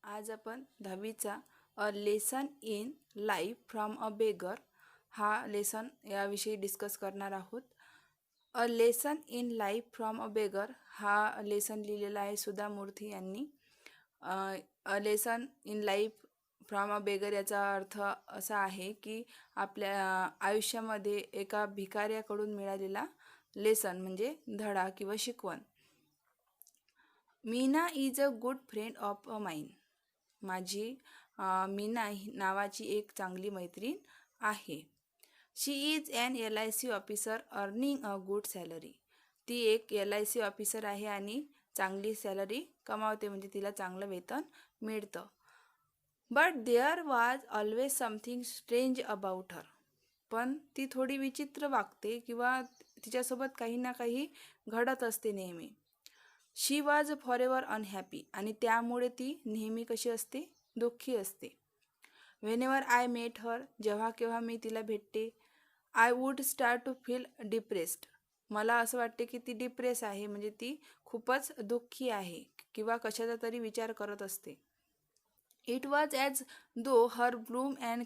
आज आपण 10वीचा a lesson in life from a beggar हा लेसन याविषयी डिस्कस करणार आहोत. A lesson in life from a beggar हा लेसन लिहिलेला आहे सुधा मूर्ती यांनी. A lesson in life from a beggar याचा अर्थ असा आहे की आपल्या आयुष्यामध्ये एका भिकाऱ्याकडून मिळालेला लेसन म्हणजे धडा किंवा शिकवण. Meena is a good friend of a mine. माझी मीना नावाची एक चांगली मैत्रीण आहे. She is an LIC officer earning a good salary. ती एक LIC ऑफिसर आहे आणि चांगली सॅलरी कमावते, म्हणजे तिला चांगलं वेतन मिळतं. But there was always something strange about her. पण ती थोडी विचित्र वागते किंवा तिच्यासोबत काही ना काही घडत असते नेहमी. She was forever unhappy. आणि त्यामुळे ती नेहमी कशी असते, दुःखी असते. Whenever I met her. जेव्हा केव्हा मी तिला भेटते. I would start to feel depressed. मला असं वाटते की ती डिप्रेस आहे, म्हणजे ती खूपच दुःखी आहे किंवा कशाचा तरी विचार करत असते. It was as though her bloom and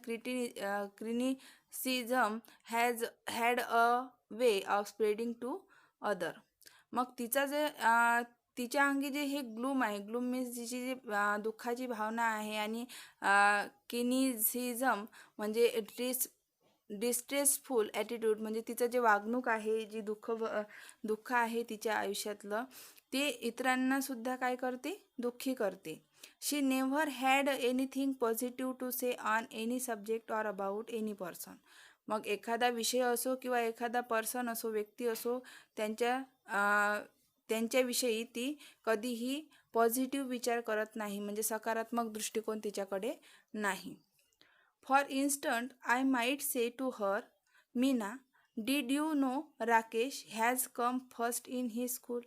cynicism had a way of spreading to other. मग तिच्या अंगी जे हे ग्लूम आहे, ग्लूम मीन्स तिची जी दुःखाची भावना आहे, आणि किनिझिझम म्हणजे डिस्ट्रेसफुल ॲटिट्यूड म्हणजे तिचं जे वागणूक आहे, जी दुःख आहे तिच्या आयुष्यातलं, ते इतरांनासुद्धा काय करते, दुःखी करते. She never had anything positive to say on any subject or about any person. मग एखादा विषय असो किंवा एखादा पर्सन असो, व्यक्ती असो, त्यांच्याविषयी ती कधीही पॉझिटिव्ह विचार करत नाही, म्हणजे सकारात्मक दृष्टिकोन तिच्याकडे नाही. For instant I might say to her, Meena, did you know Rakesh has come first in he school.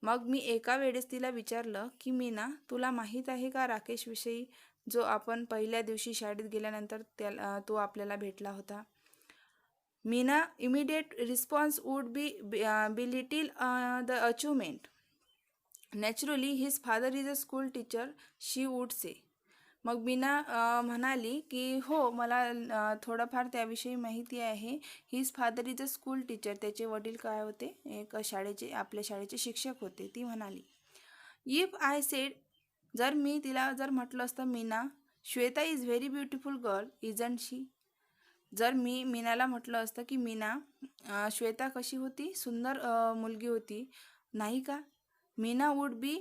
मग मी एका वेळेस तिला विचारलं की मीना, तुला माहीत आहे का राकेशविषयी, जो आपण पहिल्या दिवशी शाळेत गेल्यानंतर तो आपल्याला भेटला होता. Meena immediate response would be little the achievement. Naturally his father is a school teacher, she wood से. मग मीना म्हणाली की हो, मला थोडंफार त्याविषयी माहिती आहे. His father is a school teacher. त्याचे वडील काय होते, एक आपल्या शाळेचे शिक्षक होते. ती म्हणाली. इफ आय सेड, जर मी तिला म्हटलं असतं, Meena, Shweta is very beautiful girl isn't she. जर मी मीनाला म्हटलं असतं की मीना, श्वेता कशी होती, सुंदर मुलगी होती, नाही का. Meena would be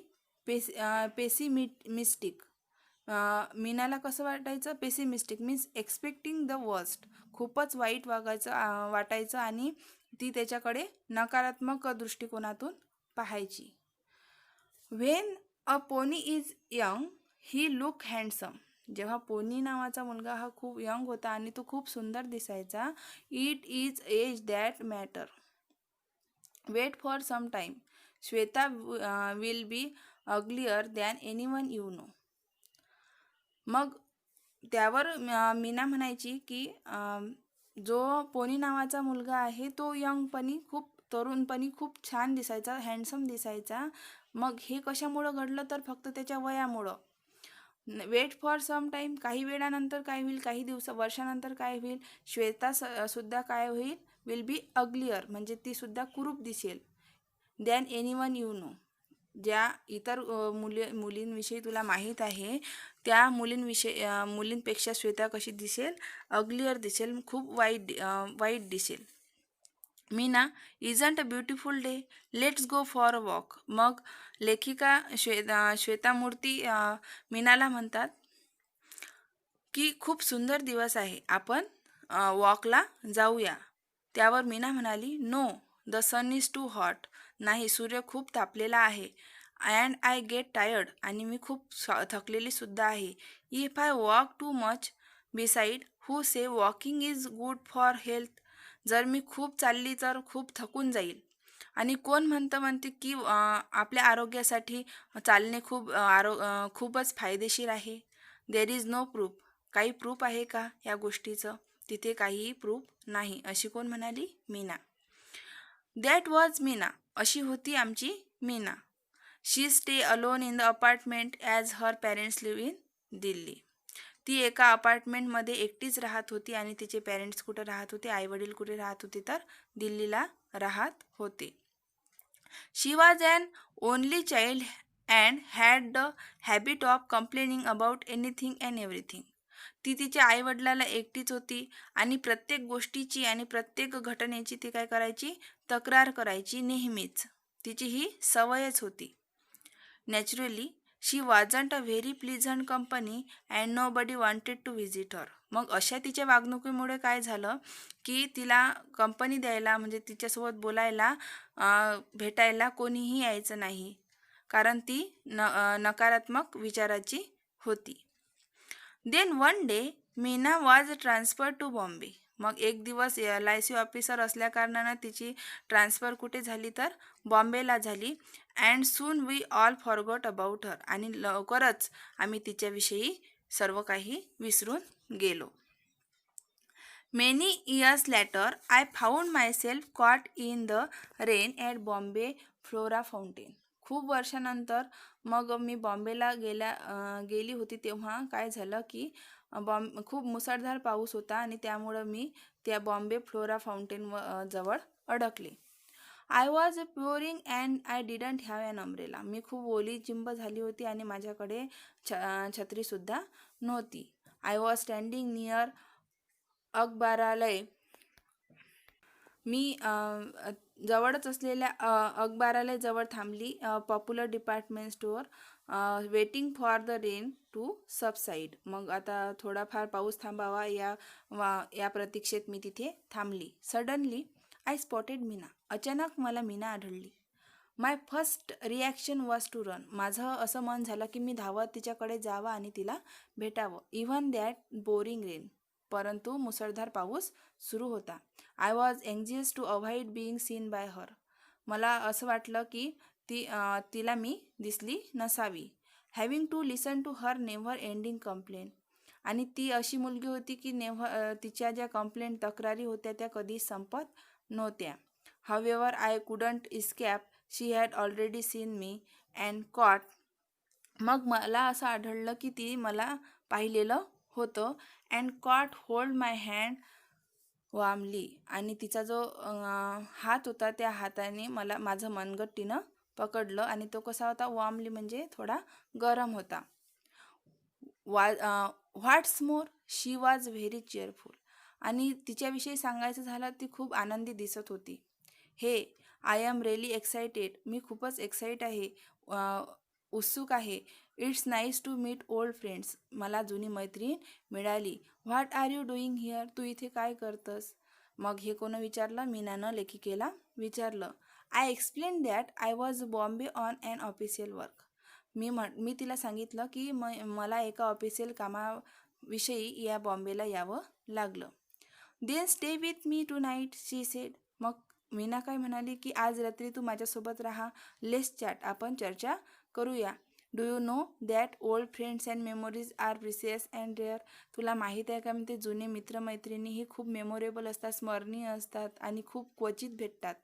pessimistic. मीनाला कसं वाटायचं, pessimistic means expecting the worst. खूपच वाईट वाटायचं आणि ती त्याच्याकडे नकारात्मक दृष्टिकोनातून पाहायची. When a pony is young he look handsome. जेव्हा पोनी नावाचा मुलगा हा खूप यंग होता आणि तो खूप सुंदर दिसायचा. It is as that matter. Wait for some time, Shweta will be uglier than anyone you know. मग त्यावर मीना म्हणायची की जो पोनी नावाचा मुलगा आहे तो तरुणपणी खूप छान दिसायचा, हँडसम दिसायचा. मग हे कशामुळं घडलं, तर फक्त त्याच्या वयामुळं. वेट फॉर सम टाईम, काही वेळानंतर काय होईल, काही वर्षानंतर काय होईल, श्वेता सुद्धा काय होईल, विल बी अग्लियर म्हणजे ती सुद्धा कुरूप दिसेल. दॅन एनीवन यू नो, ज्या इतर मुलींविषयी तुला माहीत आहे त्या मुलींपेक्षा श्वेता कशी दिसेल, अग्लियर दिसेल, खूप वाईट दिसेल. Meena, isn't a beautiful day, let's go for a walk. मग लेखिका श्वेता मूर्ती मीनाला म्हणतात की खूप सुंदर दिवस आहे, आपण वॉकला जाऊया. त्यावर मीना म्हणाली, no, the sun is too hot. नाही, सूर्य खूप तापलेला आहे. And I get tired. आणि मी खूप थकलेली सुद्धा आहे. If I walk too much besides, who say walking is good for health. जर मी खूप चालली तर खूप थकून जाईल. आणि कोण म्हणते की आपल्या आरोग्यासाठी चालणे खूपच फायदेशीर आहे. There is no proof. काही प्रूफ आहे का या गोष्टीचं. तिथे काहीही प्रूफ नाही, अशी कोण म्हणाली? मीना. That was Meena. अशी होती आमची Meena. She stay alone in the apartment as her parents live in Delhi. ती एका अपार्टमेंटमध्ये एकटीच राहत होती आणि तिचे पॅरेंट्स कुठे राहत होते, आईवडील कुठे राहत होते, तर दिल्लीला राहत होते. She was an only child and had the habit of complaining about anything and everything. ती तिच्या आईवडिलाला एकटीच होती आणि प्रत्येक गोष्टीची आणि प्रत्येक घटनेची ती काय करायची? तक्रार करायची नेहमीच. तिची ही सवयच होती. Naturally she wasn't a very pleasant company and nobody wanted to visit her. मग अशा तिच्या वागणुकीमुळे काय झालं की तिला कंपनी द्यायला म्हणजे तिच्यासोबत बोलायला भेटायला कोणीही यायचं नाही, कारण ती नकारात्मक विचाराची होती. Then one day Meena was transfer to Bombay. मग एक दिवस LIC ऑफिसर असल्याकारणानं तिची ट्रान्सफर कुठे झाली, तर बॉम्बेला झाली. And soon we all forgot about her. आणि लवकरच आम्ही तिच्याविषयी सर्व काही विसरून गेलो. Many years later I found myself caught in the rain at Bombay Flora Fountain. खूप वर्षानंतर मग मी बॉम्बेला गेली होती, तेव्हा काय झालं की खूप मुसळधार पाऊस होता आणि त्यामुळं मी त्या बॉम्बे फ्लोरा फाउंटेन जवळ अडकले. I was pouring and I didn't have an umbrella. मी खूप ओली चिंब झाली होती आणि माझ्याकडे छत्रीसुद्धा नव्हती. I was standing near Akbarallys. मी जवळच असलेल्या अकबारालय जवळ थांबली. Popular department store waiting for the rain to subside. मग आता थोडाफार पाऊस थांबावा या प्रतीक्षेत मी तिथे थांबली. Suddenly I spotted Meena. अचानक मला मीना आढळली. My first reaction was to run. माझं असं मन झालं की मी धावत तिच्याकडे जावं आणि तिला भेटावं. Even that boring rain. परंतु मुसळधार पाऊस सुरू होता. I was anxious to avoid being seen by her. मला असं वाटलं की तिला मी दिसली नसावी. Having to listen to her never ending complaint. आणि ती अशी मुलगी होती की तिच्या ज्या कंप्लेंट तक्रारी होत्या त्या कधी संपत नव्हत्या. However I couldn't escape. She had already seen me and caught. मग मला असं आढळलं की ती मला पाहिलेलं होतं. And caught hold my hand warmly. आणि तिचा जो हात होता त्या हाताने माझं मनगट तिनं पकडलं. आणि तो कसा होता? वार्मली म्हणजे थोडा गरम होता. What's more she was very cheerful. आणि तिच्याविषयी सांगायचं झालं ती खूप आनंदी दिसत होती. Hey I am really excited. मी खूपच एक्साईट आहे, उत्सुक आहे. It's nice to meet old friends. मला जुनी मैत्रीण मिळाली. What are you doing here. तू इथे काय करतस? मग हे कोण विचारलं? मीनानं लेखिकेला विचारलं. I explain that I was Bombay on an official work. मी तिला सांगितलं की मला एका ऑफिशियल कामाविषयी या बॉम्बेला यावं लागलं. Then stay with me tonight she said. मग मीना काय म्हणाली की आज रात्री तू माझ्यासोबत राहा. Let's chat. आपण चर्चा करूया. Do you know that old friends and memories are precious and rare. तुला माहीत आहे का म्हणते जुने मित्रमैत्रिणी ही खूप मेमोरेबल असतात, स्मरणीय असतात आणि खूप क्वचित भेटतात.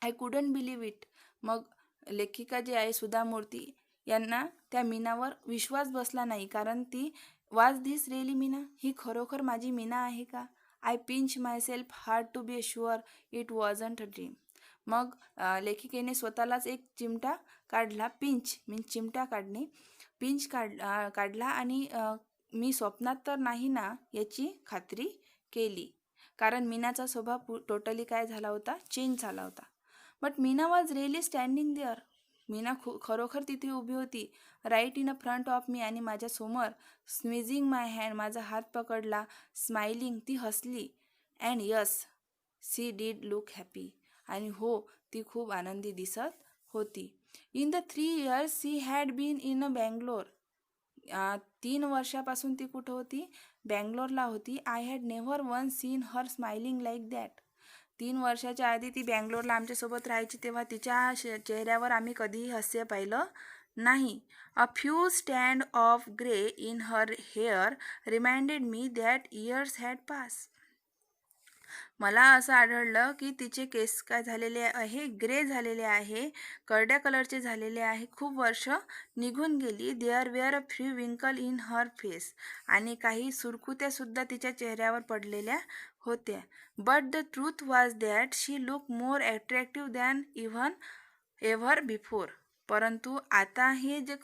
I couldn't believe it. मग लेखिका जी आहे सुधा मूर्ती यांना त्या मीनावर विश्वास बसला नाही, कारण ती वाज धिस रिअली मीना. ही खरोखर माझी मीना आहे का? I pinch myself hard to be sure it wasn't a dream. मग लेखिकेने स्वतःलाच एक चिमटा काढला. पिंच मीन्स चिमटा काढणे. पिंच काढला आणि मी स्वप्नात तर नाही ना याची खात्री केली, कारण मीनाचा स्वभाव टोटली काय झाला होता? चेंज झाला होता. But Meena was really standing there. Meena खरोखर तिथे उभी होती. Right in a front of me. आणि माझ्यासमोर. Squeezing my hand. माझा हात पकडला. स्माइलिंग. ती हसली. And yes she did look happy. आणि हो, ती खूप आनंदी दिसत होती. In the 3 years she had been in a Bangalore. 3 वर्षापासून ती कुठं होती? बँगलोरला होती. I had never one seen her smiling like that. 3 वर्षाच्या आधी ती बँगलोरला आमच्यासोबत राहायची, तेव्हा तिच्या चेहऱ्यावर आम्ही कधीही हास्य पाहिलं नाही. A few stand of grey in her hair reminded me that years had pass. मला असं आढळलं की तिचे केस काय झालेले आहे, ग्रे झालेले आहे, करड्या कलरचे झालेले आहे. खूप वर्ष निघून गेली. There were a few wrinkle in her face. आणि काही सुरकुत्यासुद्धा तिच्या चेहऱ्यावर पडलेल्या होत्या. But the truth was that she look more attractive than even ever before. परंतु आता हे जे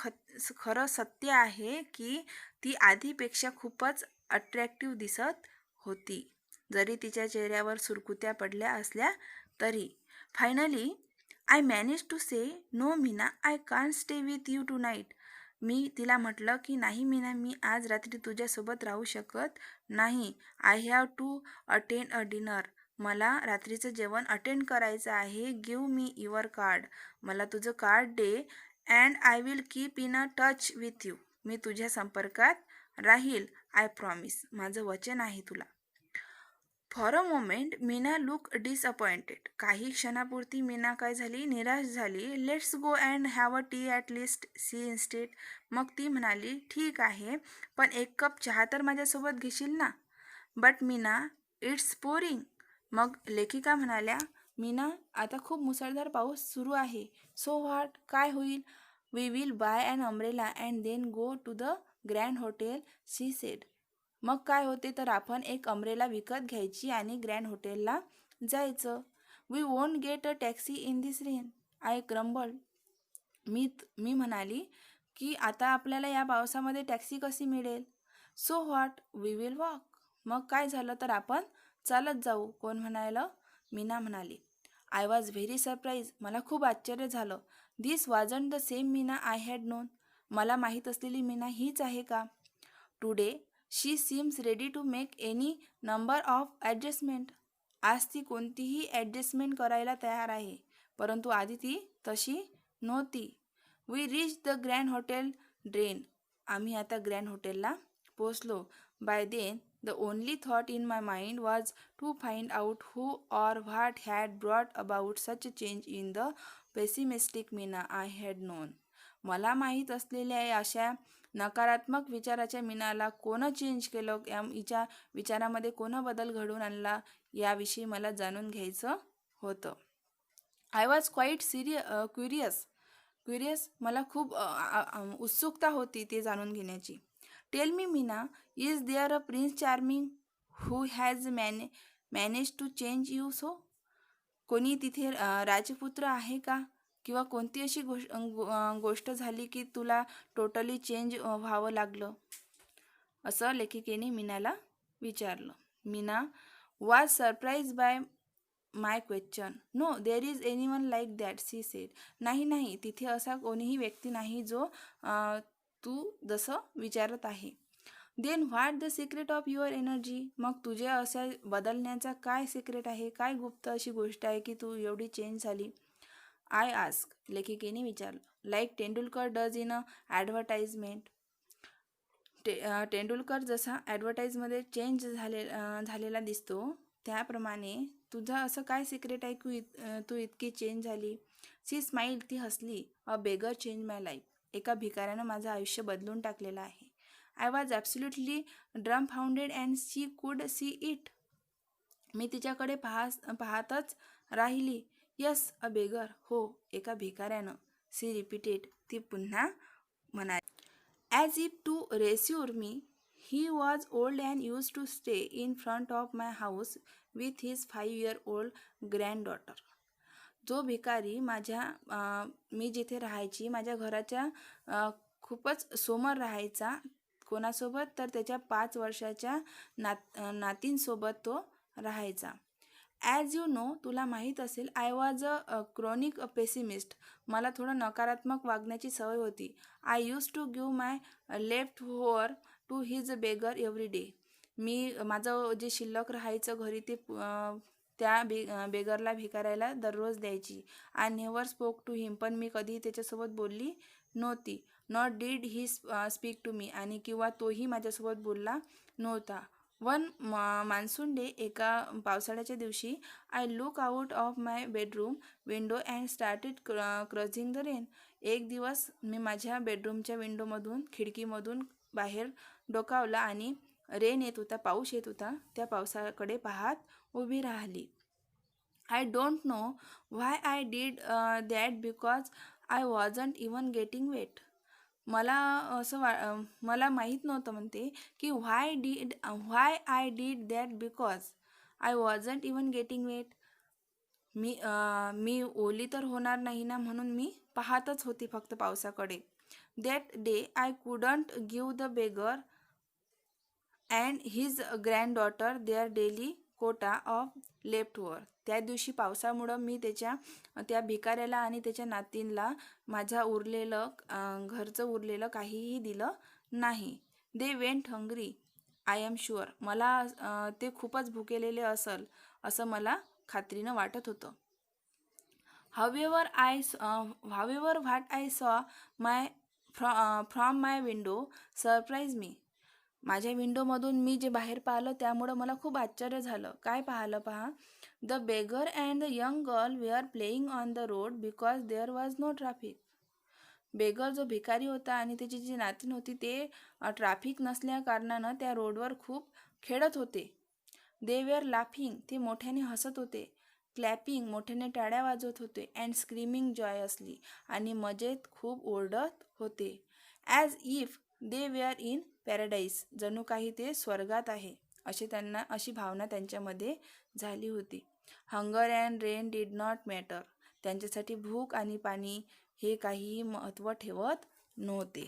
खरं सत्य आहे की ती आधीपेक्षा खूपच अट्रॅक्टिव्ह दिसत होती, जरी तिच्या चेहऱ्यावर सुरकुत्या पडल्या असल्या तरी. Finally I manage to say no Meena, I can't stay with you tonight. मी तिला म्हटलं की नाही मीना, मी आज रात्री तुझ्यासोबत राहू शकत नाही. I have to attend a dinner. मला रात्रीचं जेवण अटेंड करायचं आहे. Give me your card. मला तुझं कार्ड दे. And I will keep in a touch with you. मी तुझ्या संपर्कात राहील. I promise. माझं वचन आहे तुला. For a moment Meena look disappointed. काही क्षणापुरती मीना काय झाली, निराश झाली. Let's go and have a tea at least see instead. मग ती म्हणाली ठीक आहे, पण एक कप चहा तर माझ्यासोबत घेशील ना. But Meena, it's pouring. मग लेखिका म्हणाल्या, मीना आता खूप मुसळधार पाऊस सुरू आहे. सो व्हॉट, काय होईल. We will buy an umbrella and then go to the grand hotel she said. मग काय होते तर आपण एक अम्ब्रेला विकत घ्यायची आणि ग्रँड हॉटेलला जायचं. We won't get a taxi in this rain, I crumble. मी म्हणाली की आता आपल्याला या पावसामध्ये टॅक्सी कशी मिळेल. So what, we will walk. मग काय झालं तर आपण चालत जाऊ. कोण म्हणालं, मीना म्हणाली. I was very surprise. मला खूप आश्चर्य झालं. This wasn't the same Meena I had known. मला माहीत असलेली मीना हीच आहे का. Today she seems ready to make any number of adjustment. आज ती कोणतीही ॲडजस्टमेंट करायला तयार आहे, परंतु आधी ती तशी नव्हती. We reach the grand hotel drenched. आम्ही आता ग्रँड हॉटेलला पोचलो. By then the only thought in my mind was to find out who or what had brought about such change in the pessimistic Meena I had known. मला माहीत असलेल्या अशा नकारात्मक विचाराच्या मीनाला कोण चेंज केलं, हिच्या विचारामध्ये कोण बदल घडवून आणला, याविषयी मला जाणून घ्यायचं होतं. I was quite curious. मला खूप उत्सुकता होती ते जाणून घेण्याची. Tell me Meena, is there a prince charming who has manage to change you so. कोणी तिथे राजपुत्र आहे का, किंवा कोणती अशी गोष्ट झाली की तुला टोटली चेंज व्हावं लागलं, असं लेखिकेने मीनाला विचारलं. Meena was surprise by my question. No there is anyone like that she said. नाही, तिथे असा कोणीही व्यक्ती नाही जो तू जसं विचारत आहे. Then what the secret of your energy. मग तुझ्या अशा बदलण्याचा काय सिक्रेट आहे, काय गुप्त अशी गोष्ट आहे की तू एवढी चेंज झाली. I ask. लेखिकेने विचारलं. Like Tendulkar does in a advertisement. Tendulkar जसा ॲडव्हर्टाईजमध्ये चेंज झालेला दिसतो, त्याप्रमाणे तुझं असं काय सिक्रेट आहे की तू इतकी चेंज झाली. She smile. ती हसली. A beggar change my life. एका भिकाऱ्यानं माझं आयुष्य बदलून टाकलेलं आहे. I was absolutely dumbfounded and she could see it. मी तिच्याकडे पाहतच राहिली. Yes a beggar. हो, एका भिकाऱ्यानं. She repeated. ती पुन्हा म्हणाली. As if to reassure me. He was old and use to stay in front of my house with his 5-year-old granddaughter. जो भिकारी मी जिथे राहायची, माझ्या घराच्या खूपच समोर राहायचा. कोणासोबत तर त्याच्या 5 वर्षाच्या नातींसोबत तो राहायचा. As you know. तुला माहीत असेल, I was a chronic pessimist. मला थोडं नकारात्मक वागण्याची सवय होती. I use to give my left over to his beggar every day. मी माझं जे शिल्लक राहायचं घरी ते त्या बेगरला भिकाऱ्याला दररोज द्यायची. I never spoke to him. पण मी कधी त्याच्यासोबत बोलली नव्हती. Not did he speak to me. आणि किंवा तोही माझ्यासोबत बोलला नव्हता. वन मान्सून डे, एका पावसाळ्याच्या दिवशी, I look out of my bedroom window and started crossing the rain. एक दिवस मी माझ्या बेडरूमच्या विंडोमधून, खिडकीमधून बाहेर डोकावला आणि रेन येत होता, पाऊस येत होता, त्या पावसाकडे पाहत उभी राहिली. I don't know why I did that because I wasn't even getting wet. मला मला माहीत नव्हतं म्हणते की why I did that because I wasn't even getting wet. मी ओली तर होणार नाही ना म्हणून मी पाहतच होती फक्त पावसाकडे. That day I couldn't give the beggar and his granddaughter their daily quota of left over. त्या दिवशी पावसामुळं मी त्या भिकाऱ्याला आणि त्याच्या नातींला घरचं उरलेलं काहीही दिलं नाही. They went hungry, I am sure. मला ते खूपच भुकेलेले असल असं मला खात्रीनं वाटत होतं. However, what I saw from my window surprised me. माझ्या विंडोमधून मी जे बाहेर पाहिलं त्यामुळं मला खूप आश्चर्य झालं. काय पाहिलं पहा. The beggar and the young girl were playing on the road because there was no traffic. Beggar जो भिकारी होता आणि त्याची जी नातीन होती ते ट्रॅफिक नसल्या कारणानं त्या रोडवर खूप खेळत होते. दे वेअर लाफिंग, ते मोठ्याने हसत होते. क्लॅपिंग, मोठ्याने टाळ्या वाजवत होते. अँड स्क्रीमिंग जॉयसली, आणि मजेत खूप ओरडत होते. As if they were in paradise, जणू काही ते स्वर्गात आहे अशी भावना त्यांच्यामध्ये झाली होती. Hunger and rain did not matter, त्यांच्यासाठी भूक आणि पाणी हे काहीही महत्त्व ठेवत नव्हते.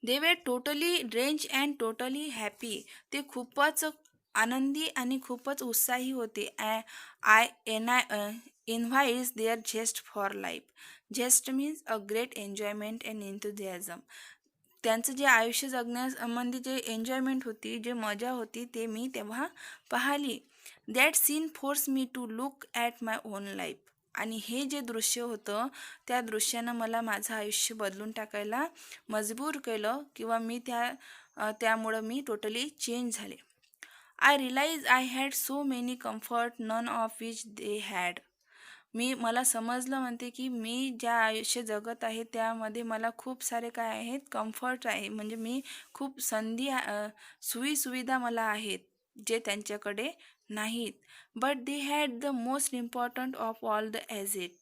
They were totally drench and totally happy, ते खूपच आनंदी आणि खूपच उत्साही होते. I invites their zest for life. Zest means a great enjoyment and enthusiasm. त्यांचं जे आयुष्य जगण्यासंबंधी जे एन्जॉयमेंट होती, जे मजा होती, ते मी तेव्हा पाहिली. That scene force me to look at my own life. आणि हे जे दृश्य होतं त्या दृश्यानं मला माझं आयुष्य बदलून टाकायला मजबूर केलं, किंवा त्यामुळं मी टोटली चेंज झाले. I realise I had so many comfort none of which they had. मला समजलं म्हणते की मी ज्या आयुष्य जगत आहे त्यामध्ये मला खूप सारे काय आहेत, कम्फर्ट आहे. म्हणजे मी खूप सुविधा मला आहेत जे त्यांच्याकडे नाहीत. But they had the most important of all the asset.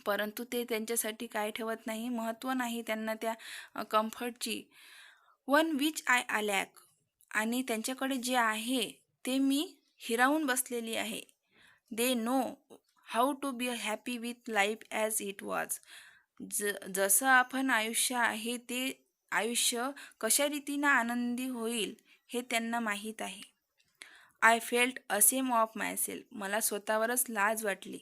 परंतु ते त्यांच्यासाठी काय ठेवत नाही, महत्त्व नाही त्यांना त्या कम्फर्टची. वन विच आय अलॅक, आणि त्यांच्याकडे जे आहे ते मी हिरावून बसलेली आहे. They know how to be happy with life as it was. जसं आपण आयुष्य आहे ते आयुष्य कशा रीतीनं आनंदी होईल हे त्यांना माहीत आहे. I felt ashamed of myself, मला स्वतःवरच लाज वाटली.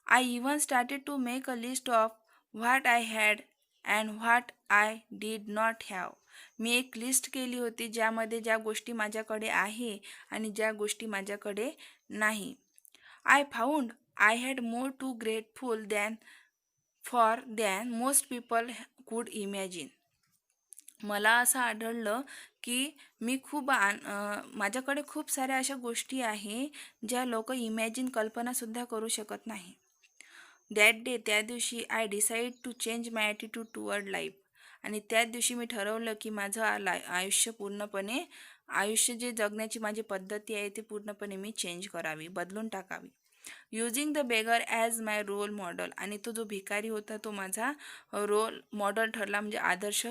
I even started to make a list of what I had and what I did not have. मी एक लिस्ट केली होती ज्यामध्ये ज्या गोष्टी माझ्याकडे आहे आणि ज्या गोष्टी माझ्याकडे नाही. I found I had more to grateful than most people could imagine. मला असं आढळलं की माझ्याकडे खूप साऱ्या अशा गोष्टी आहे ज्या लोक इमॅजिन, कल्पनासुद्धा करू शकत नाही. दॅट डे, त्या दिवशी, I decide to change my attitude toward life. आणि त्याच दिवशी मी ठरवलं की माझं आयुष्य जे जगण्याची माझी पद्धती आहे ती पूर्णपणे मी चेंज करावी, बदलून टाकावी. Using the beggar as my role model. आणि तो जो भिकारी होता तो माझा रोल मॉडेल ठरला, म्हणजे आदर्श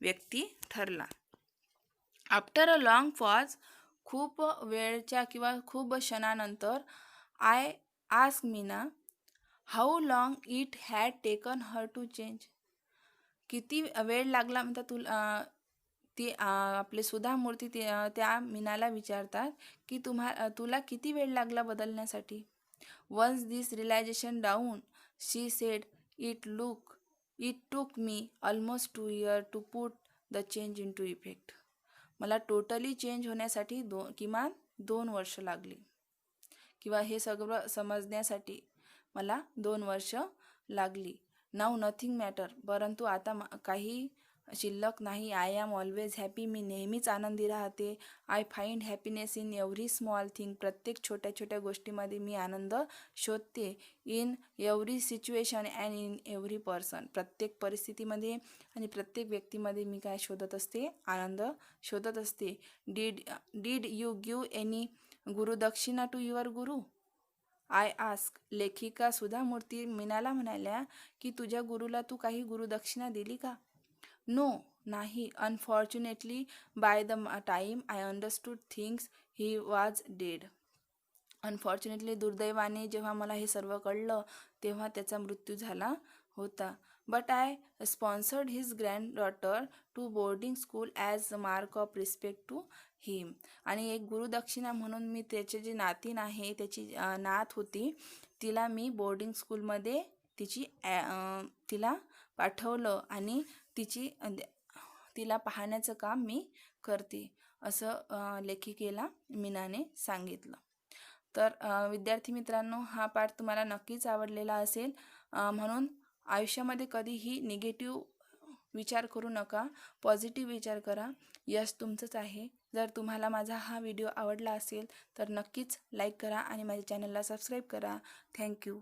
व्यक्ती ठरला. आफ्टर अ लाँग पॉज, खूप वेळच्या किंवा खूप क्षणानंतर, I ask Meena how long it had taken her to change. किती वेळ लागला म्हणता आपले सुधा मूर्ती त्या मीनाला विचारतात की तुला किती वेळ लागला बदलण्यासाठी. Once this realisation down, she said, it took me almost 2 years to put the change into effect. मला टोटली चेंज होण्यासाठी किमान 2 वर्ष लागली, किंवा हे सगळं समजण्यासाठी मला 2 वर्ष लागली. नाऊ नथिंग मॅटर, परंतु आता काही शिल्लक नाही. आय एम ऑलवेज हॅपी, मी नेहमीच आनंदी राहते. I find happiness in every small thing, प्रत्येक छोट्या छोट्या गोष्टीमध्ये मी आनंद शोधते. In every situation and in every person, प्रत्येक परिस्थितीमध्ये आणि प्रत्येक व्यक्तीमध्ये मी काय शोधत असते, आनंद शोधत असते. Did you give any gurudakshina to your guru, I ask. लेखिका सुधा मूर्ती मीनाला म्हणाल्या की तुझ्या गुरुला तू काही गुरुदक्षिणा दिली का? नो, नाही. Unfortunately by the time I understood things he was dead. Unfortunately, दुर्दैवाने जेव्हा मला हे सर्व कळलं तेव्हा त्याचा मृत्यू झाला होता. But I sponsored his granddaughter to boarding school as a mark of respect to him. आणि एक गुरुदक्षिणा म्हणून मी त्याचे जे नातीन आहे, त्याची नात होती, तिला मी बोर्डिंग स्कूलमध्ये तिला पाठवलं आणि तिला पाहण्याचं काम मी करते, असं लेखिकेला मीनाने सांगितलं. तर विद्यार्थी मित्रांनो, हा पाठ तुम्हाला नक्कीच आवडलेला असेल. म्हणून आयुष्यामध्ये कधीही निगेटिव्ह विचार करू नका, पॉझिटिव्ह विचार करा. यश तुमचंच आहे. जर तुम्हाला माझा हा व्हिडिओ आवडला असेल तर नक्कीच लाईक करा आणि माझ्या चॅनलला सबस्क्राईब करा. थँक्यू.